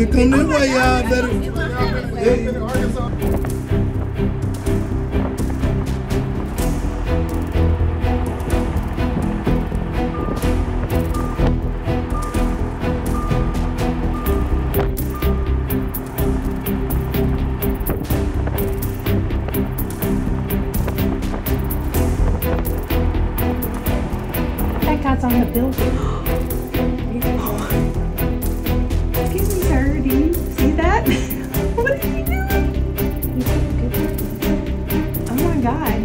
Traffic come this way, y'all. Better. That guy's on the building. Excuse me, sir. Do you see that? What is he doing? Oh my God.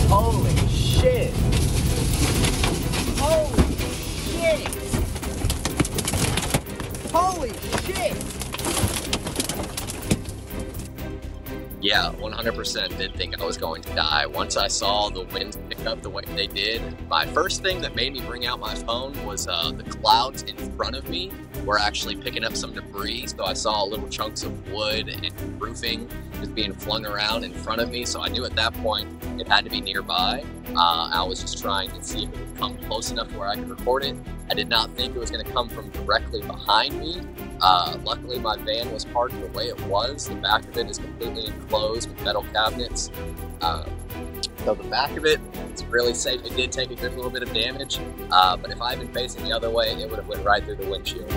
Holy shit! Holy shit! Holy shit! Yeah, 100% did think I was going to die. Once I saw the winds pick up the way they did, my first thing that made me bring out my phone was the clouds in front of me were actually picking up some debris. So I saw little chunks of wood and roofing just being flung around in front of me. So I knew at that point it had to be nearby. I was just trying to see if it would come close enough to where I could record it. I did not think it was going to come from directly behind me. Luckily, my van was parked the way it was. The back of it is completely enclosed with metal cabinets. So the back of it is really safe. It did take a good little bit of damage, but if I had been facing the other way, it would have went right through the windshield.